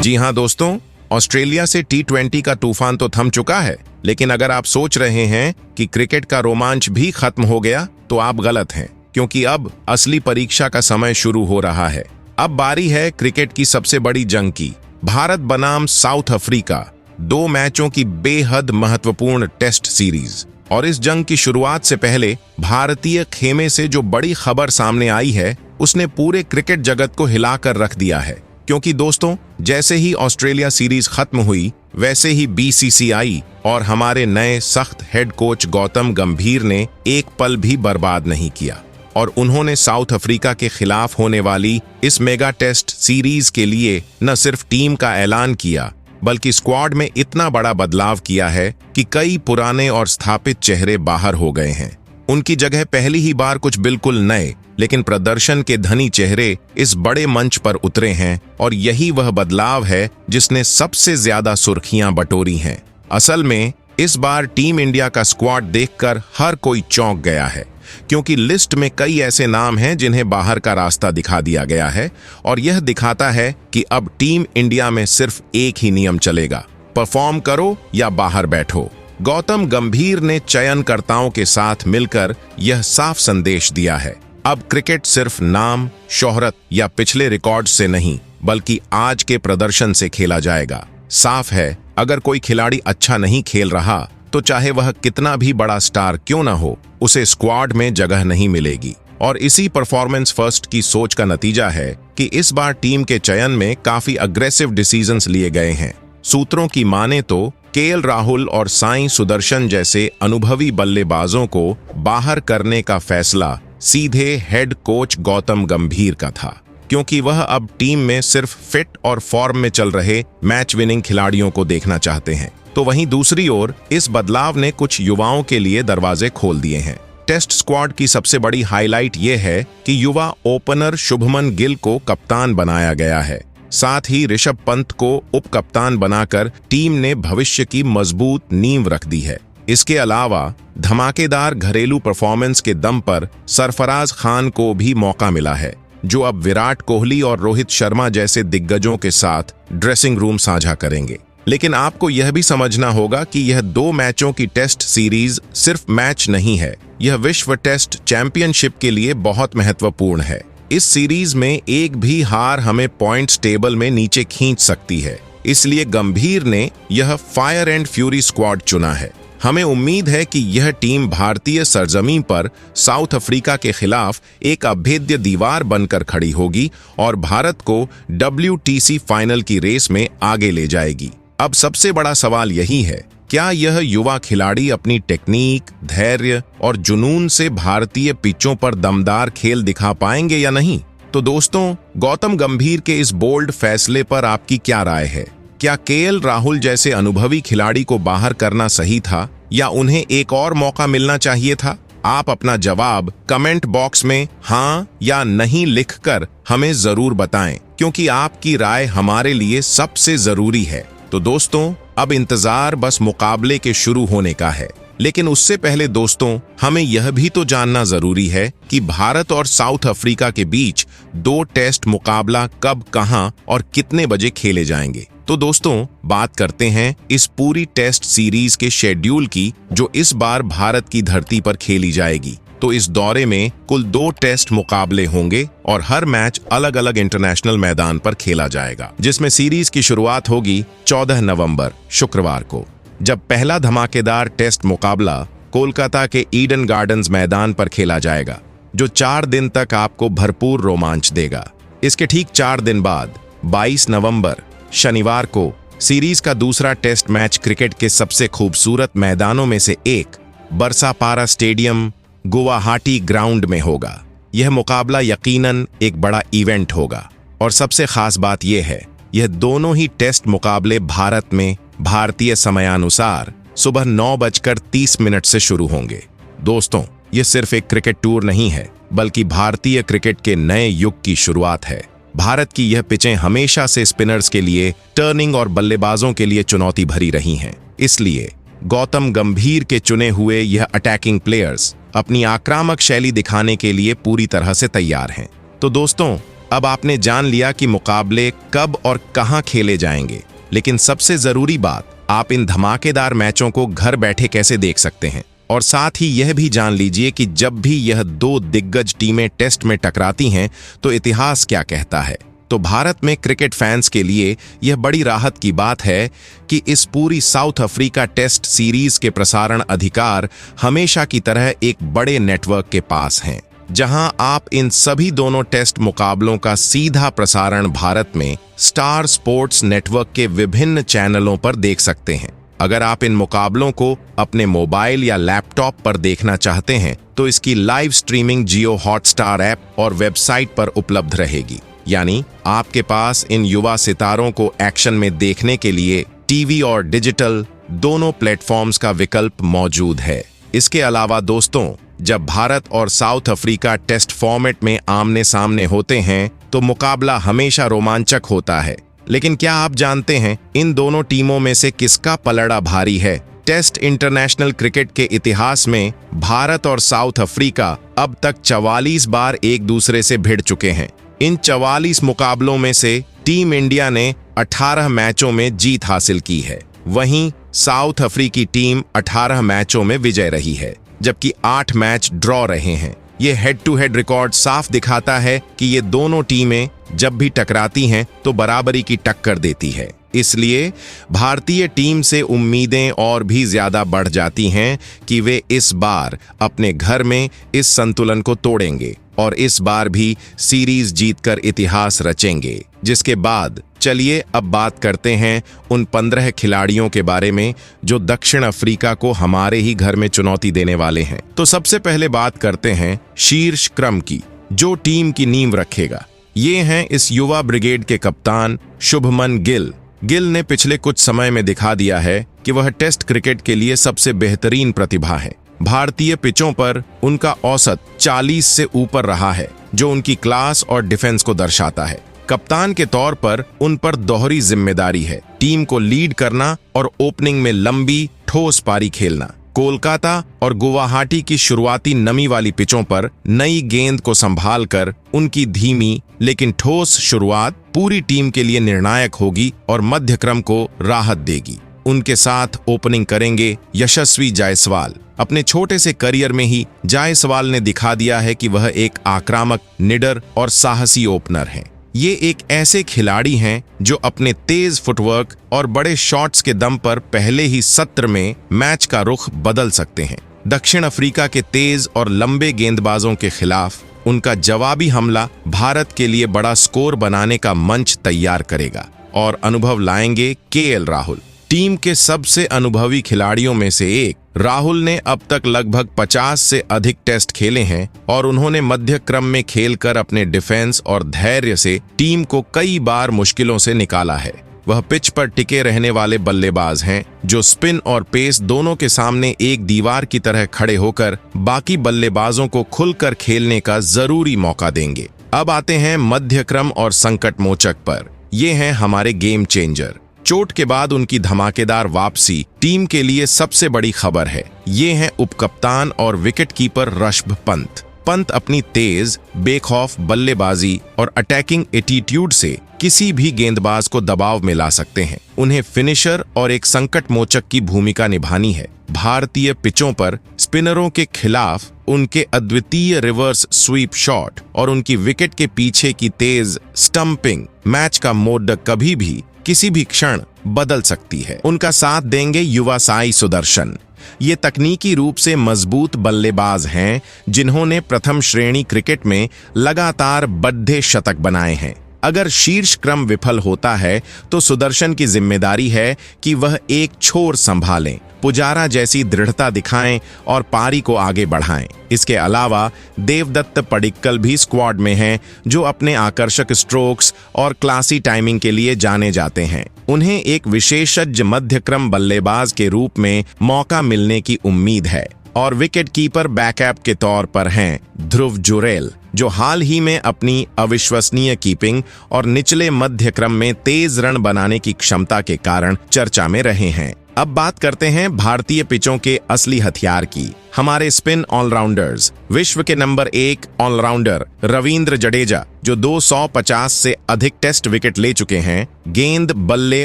जी हाँ दोस्तों, ऑस्ट्रेलिया से T20 का तूफान तो थम चुका है, लेकिन अगर आप सोच रहे हैं कि क्रिकेट का रोमांच भी खत्म हो गया तो आप गलत हैं, क्योंकि अब असली परीक्षा का समय शुरू हो रहा है। अब बारी है क्रिकेट की सबसे बड़ी जंग की। भारत बनाम साउथ अफ्रीका, 2 मैचों की बेहद महत्वपूर्ण टेस्ट सीरीज। और इस जंग की शुरुआत से पहले भारतीय खेमे से जो बड़ी खबर सामने आई है, उसने पूरे क्रिकेट जगत को हिलाकर रख दिया है। क्योंकि दोस्तों, जैसे ही ऑस्ट्रेलिया सीरीज खत्म हुई, वैसे ही BCCI और हमारे नए सख्त हेड कोच गौतम गंभीर ने एक पल भी बर्बाद नहीं किया और उन्होंने साउथ अफ्रीका के खिलाफ होने वाली इस मेगा टेस्ट सीरीज के लिए न सिर्फ टीम का ऐलान किया, बल्कि स्क्वाड में इतना बड़ा बदलाव किया है कि कई पुराने और स्थापित चेहरे बाहर हो गए हैं। उनकी जगह पहली ही बार कुछ बिल्कुल नए लेकिन प्रदर्शन के धनी चेहरे इस बड़े मंच पर उतरे हैं और यही वह बदलाव है जिसने सबसे ज्यादा सुर्खियां बटोरी हैं। असल में इस बार टीम इंडिया का स्क्वाड देखकर हर कोई चौंक गया है, क्योंकि लिस्ट में कई ऐसे नाम हैं जिन्हें बाहर का रास्ता दिखा दिया गया है और यह दिखाता है कि अब टीम इंडिया में सिर्फ एक ही नियम चलेगा, परफॉर्म करो या बाहर बैठो। गौतम गंभीर ने चयनकर्ताओं के साथ मिलकर यह साफ संदेश दिया है। अब क्रिकेट सिर्फ नाम, शोहरत या पिछले रिकॉर्ड से नहीं, बल्कि आज के प्रदर्शन से खेला जाएगा। साफ है, अगर कोई खिलाड़ी अच्छा नहीं खेल रहा तो चाहे वह कितना भी बड़ा स्टार क्यों ना हो, उसे स्क्वाड में जगह नहीं मिलेगी। और इसी परफॉर्मेंस फर्स्ट की सोच का नतीजा है कि इस बार टीम के चयन में काफी अग्रेसिव डिसीजंस लिए गए हैं। सूत्रों की माने तो KL राहुल और साई सुदर्शन जैसे अनुभवी बल्लेबाजों को बाहर करने का फैसला सीधे हेड कोच गौतम गंभीर का था, क्योंकि वह अब टीम में सिर्फ फिट और फॉर्म में चल रहे मैच विनिंग खिलाड़ियों को देखना चाहते हैं। तो वहीं दूसरी ओर इस बदलाव ने कुछ युवाओं के लिए दरवाजे खोल दिए हैं। टेस्ट स्क्वाड की सबसे बड़ी हाईलाइट यह है कि युवा ओपनर शुभमन गिल को कप्तान बनाया गया है। साथ ही ऋषभ पंत को उप कप्तान बनाकर टीम ने भविष्य की मजबूत नींव रख दी है। इसके अलावा धमाकेदार घरेलू परफॉर्मेंस के दम पर सरफराज खान को भी मौका मिला है, जो अब विराट कोहली और रोहित शर्मा जैसे दिग्गजों के साथ ड्रेसिंग रूम साझा करेंगे। लेकिन आपको यह भी समझना होगा कि यह 2 मैचों की टेस्ट सीरीज सिर्फ मैच नहीं है, यह विश्व टेस्ट चैंपियनशिप के लिए बहुत महत्वपूर्ण है। इस सीरीज में एक भी हार हमें पॉइंट्स टेबल में नीचे खींच सकती है, इसलिए गंभीर ने यह फायर एंड फ्यूरी स्क्वाड चुना है। हमें उम्मीद है कि यह टीम भारतीय सरजमीन पर साउथ अफ्रीका के खिलाफ एक अभेद्य दीवार बनकर खड़ी होगी और भारत को WTC फाइनल की रेस में आगे ले जाएगी। अब सबसे बड़ा सवाल यही है, क्या यह युवा खिलाड़ी अपनी टेक्निक, धैर्य और जुनून से भारतीय पिचों पर दमदार खेल दिखा पाएंगे या नहीं? तो दोस्तों, गौतम गंभीर के इस बोल्ड फैसले पर आपकी क्या राय है? क्या KL राहुल जैसे अनुभवी खिलाड़ी को बाहर करना सही था या उन्हें एक और मौका मिलना चाहिए था? आप अपना जवाब कमेंट बॉक्स में हाँ या नहीं लिखकर हमें जरूर बताएं, क्योंकि आपकी राय हमारे लिए सबसे जरूरी है। तो दोस्तों, अब इंतजार बस मुकाबले के शुरू होने का है। लेकिन उससे पहले दोस्तों, हमें यह भी तो जानना जरूरी है कि भारत और साउथ अफ्रीका के बीच 2 टेस्ट मुकाबला कब, कहां और कितने बजे खेले जाएंगे। तो दोस्तों, बात करते हैं इस पूरी टेस्ट सीरीज के शेड्यूल की, जो इस बार भारत की धरती पर खेली जाएगी। तो इस दौरे में कुल 2 टेस्ट मुकाबले होंगे और हर मैच अलग अलग इंटरनेशनल मैदान पर खेला जाएगा, जिसमें सीरीज की शुरुआत होगी 14 नवंबर शुक्रवार को, जब पहला धमाकेदार टेस्ट मुकाबला कोलकाता के ईडन गार्डन्स मैदान पर खेला जाएगा, जो 4 दिन तक आपको भरपूर रोमांच देगा। इसके ठीक 4 दिन बाद 22 नवंबर शनिवार को सीरीज का दूसरा टेस्ट मैच क्रिकेट के सबसे खूबसूरत मैदानों में से एक बरसापारा स्टेडियम गुवाहाटी ग्राउंड में होगा। यह मुकाबला यकीनन एक बड़ा इवेंट होगा और सबसे खास बात यह है, यह दोनों ही टेस्ट मुकाबले भारत में भारतीय समयानुसार सुबह 9:30 से शुरू होंगे। दोस्तों, यह सिर्फ एक क्रिकेट टूर नहीं है, बल्कि भारतीय क्रिकेट के नए युग की शुरुआत है। भारत की यह पिचें हमेशा से स्पिनर्स के लिए, टर्निंग और बल्लेबाजों के लिए चुनौती भरी रही हैं। इसलिए गौतम गंभीर के चुने हुए यह अटैकिंग प्लेयर्स अपनी आक्रामक शैली दिखाने के लिए पूरी तरह से तैयार हैं। तो दोस्तों, अब आपने जान लिया कि मुकाबले कब और कहां खेले जाएंगे, लेकिन सबसे जरूरी बात, आप इन धमाकेदार मैचों को घर बैठे कैसे देख सकते हैं। और साथ ही यह भी जान लीजिए कि जब भी यह दो दिग्गज टीमें टेस्ट में टकराती हैं तो इतिहास क्या कहता है। तो भारत में क्रिकेट फैंस के लिए यह बड़ी राहत की बात है कि इस पूरी साउथ अफ्रीका टेस्ट सीरीज के प्रसारण अधिकार हमेशा की तरह एक बड़े नेटवर्क के पास हैं, जहां आप इन सभी दोनों टेस्ट मुकाबलों का सीधा प्रसारण भारत में स्टार स्पोर्ट्स नेटवर्क के विभिन्न चैनलों पर देख सकते हैं। अगर आप इन मुकाबलों को अपने मोबाइल या लैपटॉप पर देखना चाहते हैं तो इसकी लाइव स्ट्रीमिंग जियो हॉटस्टार ऐप और वेबसाइट पर उपलब्ध रहेगी। यानी आपके पास इन युवा सितारों को एक्शन में देखने के लिए टीवी और डिजिटल दोनों प्लेटफॉर्म्स का विकल्प मौजूद है। इसके अलावा दोस्तों, जब भारत और साउथ अफ्रीका टेस्ट फॉर्मेट में आमने सामने होते हैं तो मुकाबला हमेशा रोमांचक होता है। लेकिन क्या आप जानते हैं इन दोनों टीमों में से किसका पलड़ा भारी है? टेस्ट इंटरनेशनल क्रिकेट के इतिहास में भारत और साउथ अफ्रीका अब तक 44 बार एक दूसरे से भिड़ चुके हैं। इन 44 मुकाबलों में से टीम इंडिया ने 18 मैचों में जीत हासिल की है। वहीं साउथ अफ्रीकी टीम 18 मैचों में विजय रही है, जबकि 8 मैच ड्रॉ रहे हैं। ये हेड टू हेड रिकॉर्ड साफ दिखाता है कि ये दोनों टीमें जब भी टकराती हैं तो बराबरी की टक्कर देती है। इसलिए भारतीय टीम से उम्मीदें और भी ज्यादा बढ़ जाती हैं कि वे इस बार अपने घर में इस संतुलन को तोड़ेंगे और इस बार भी सीरीज जीतकर इतिहास रचेंगे। जिसके बाद चलिए अब बात करते हैं उन 15 खिलाड़ियों के बारे में जो दक्षिण अफ्रीका को हमारे ही घर में चुनौती देने वाले हैं। तो सबसे पहले बात करते हैं शीर्ष क्रम की, जो टीम की नींव रखेगा। ये हैं इस युवा ब्रिगेड के कप्तान शुभमन गिल। गिल ने पिछले कुछ समय में दिखा दिया है कि वह टेस्ट क्रिकेट के लिए सबसे बेहतरीन प्रतिभा है। भारतीय पिचों पर उनका औसत 40 से ऊपर रहा है, जो उनकी क्लास और डिफेंस को दर्शाता है। कप्तान के तौर पर उन पर दोहरी जिम्मेदारी है, टीम को लीड करना और ओपनिंग में लंबी ठोस पारी खेलना। कोलकाता और गुवाहाटी की शुरुआती नमी वाली पिचों पर नई गेंद को संभालकर उनकी धीमी लेकिन ठोस शुरुआत पूरी टीम के लिए निर्णायक होगी और मध्य क्रम को राहत देगी। उनके साथ ओपनिंग करेंगे यशस्वी जायसवाल। अपने छोटे से करियर में ही जायसवाल ने दिखा दिया है कि वह एक आक्रामक, निडर और साहसी ओपनर हैं। ये एक ऐसे खिलाड़ी हैं जो अपने तेज फुटवर्क और बड़े शॉट्स के दम पर पहले ही सत्र में मैच का रुख बदल सकते हैं। दक्षिण अफ्रीका के तेज और लंबे गेंदबाजों के खिलाफ उनका जवाबी हमला भारत के लिए बड़ा स्कोर बनाने का मंच तैयार करेगा और अनुभव लाएंगे केएल राहुल। टीम के सबसे अनुभवी खिलाड़ियों में से एक राहुल ने अब तक लगभग 50 से अधिक टेस्ट खेले हैं और उन्होंने मध्य क्रम में खेलकर अपने डिफेंस और धैर्य से टीम को कई बार मुश्किलों से निकाला है। वह पिच पर टिके रहने वाले बल्लेबाज हैं जो स्पिन और पेस दोनों के सामने एक दीवार की तरह खड़े होकर बाकी बल्लेबाजों को खुलकर खेलने का जरूरी मौका देंगे। अब आते हैं मध्य क्रम और संकट मोचक पर। ये हैं हमारे गेम चेंजर। चोट के बाद उनकी धमाकेदार वापसी टीम के लिए सबसे बड़ी खबर है। ये हैं उपकप्तान और विकेटकीपर ऋषभ पंत। पंत अपनी तेज, बेखौफ बल्लेबाजी और अटैकिंग एटीट्यूड से किसी भी गेंदबाज को दबाव में ला सकते हैं। उन्हें फिनिशर और एक संकट मोचक की भूमिका निभानी है। भारतीय पिचों पर स्पिनरों के खिलाफ उनके अद्वितीय रिवर्स स्वीप शॉट और उनकी विकेट के पीछे की तेज स्टंपिंग मैच का मोड कभी भी किसी भी क्षण बदल सकती है। उनका साथ देंगे युवा साई सुदर्शन। ये तकनीकी रूप से मजबूत बल्लेबाज हैं जिन्होंने प्रथम श्रेणी क्रिकेट में लगातार बड्ढे शतक बनाए हैं। अगर शीर्ष क्रम विफल होता है तो सुदर्शन की जिम्मेदारी है कि वह एक छोर संभालें, पुजारा जैसी दृढ़ता दिखाएं और पारी को आगे बढ़ाएं। इसके अलावा देवदत्त पडिक्कल भी स्क्वाड में हैं जो अपने आकर्षक स्ट्रोक्स और क्लासी टाइमिंग के लिए जाने जाते हैं। उन्हें एक विशेषज्ञ मध्यक्रम बल्लेबाज के रूप में मौका मिलने की उम्मीद है। और विकेट कीपर बैकअप के तौर पर हैं ध्रुव जुरेल, जो हाल ही में अपनी अविश्वसनीय कीपिंग और निचले मध्य क्रम में तेज रन बनाने की क्षमता के कारण चर्चा में रहे हैं। अब बात करते हैं भारतीय पिचों के असली हथियार की। हमारे स्पिन ऑलराउंडर्स। विश्व के नंबर 1 ऑलराउंडर रविंद्र जडेजा, जो 250 से अधिक टेस्ट विकेट ले चुके हैं, गेंद, बल्ले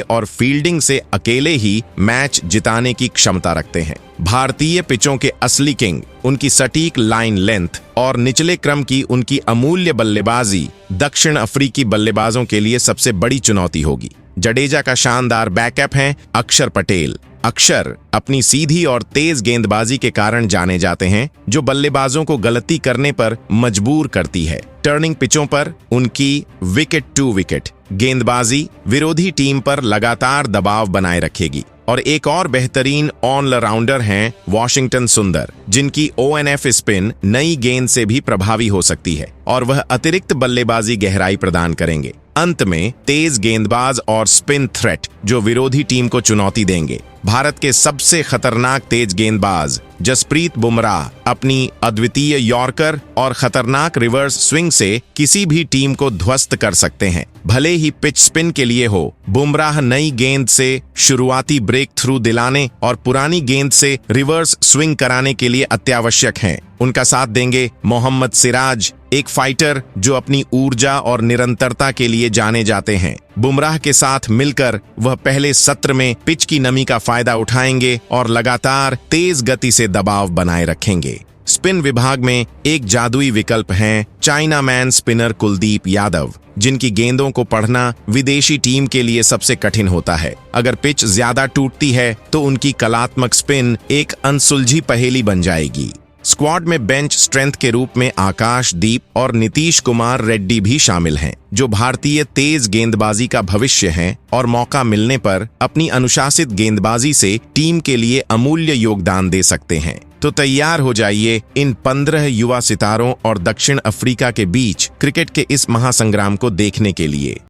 और फील्डिंग से अकेले ही मैच जिताने की क्षमता रखते हैं। भारतीय पिचों के असली किंग, उनकी सटीक लाइन लेंथ और निचले क्रम की उनकी अमूल्य बल्लेबाजी दक्षिण अफ्रीकी बल्लेबाजों के लिए सबसे बड़ी चुनौती होगी। जडेजा का शानदार बैकअप है अक्षर पटेल। अक्षर अपनी सीधी और तेज गेंदबाजी के कारण जाने जाते हैं, जो बल्लेबाजों को गलती करने पर मजबूर करती है। टर्निंग पिचों पर उनकी विकेट टू विकेट गेंदबाजी विरोधी टीम पर लगातार दबाव बनाए रखेगी। और एक और बेहतरीन ऑलराउंडर हैं वॉशिंगटन सुंदर, जिनकी ओएनएफ स्पिन नई गेंद से भी प्रभावी हो सकती है और वह अतिरिक्त बल्लेबाजी गहराई प्रदान करेंगे। अंत में तेज गेंदबाज और स्पिन थ्रेट, जो विरोधी टीम को चुनौती देंगे। भारत के सबसे खतरनाक तेज गेंदबाज जसप्रीत बुमराह अपनी अद्वितीय यॉर्कर और खतरनाक रिवर्स स्विंग से किसी भी टीम को ध्वस्त कर सकते हैं, भले ही पिच स्पिन के लिए हो। बुमराह नई गेंद से शुरुआती ब्रेक थ्रू दिलाने और पुरानी गेंद से रिवर्स स्विंग कराने के लिए अत्यावश्यक हैं। उनका साथ देंगे मोहम्मद सिराज, एक फाइटर जो अपनी ऊर्जा और निरंतरता के लिए जाने जाते हैं। बुमराह के साथ मिलकर वह पहले सत्र में पिच की नमी का फायदा उठाएंगे और लगातार तेज गति से दबाव बनाए रखेंगे। स्पिन विभाग में एक जादुई विकल्प हैं China man spinner Kuldeep Yadav, जिनकी गेंदों को पढ़ना विदेशी टीम के लिए सबसे कठिन होता है। अगर पिच ज्यादा टूटती है तो उनकी कलात्मक स्पिन एक अनसुलझी पहेली बन जाएगी। स्क्वाड में बेंच स्ट्रेंथ के रूप में आकाशदीप और नीतीश कुमार रेड्डी भी शामिल हैं, जो भारतीय तेज गेंदबाजी का भविष्य हैं और मौका मिलने पर अपनी अनुशासित गेंदबाजी से टीम के लिए अमूल्य योगदान दे सकते हैं। तो तैयार हो जाइए इन 15 युवा सितारों और दक्षिण अफ्रीका के बीच क्रिकेट के इस महासंग्राम को देखने के लिए।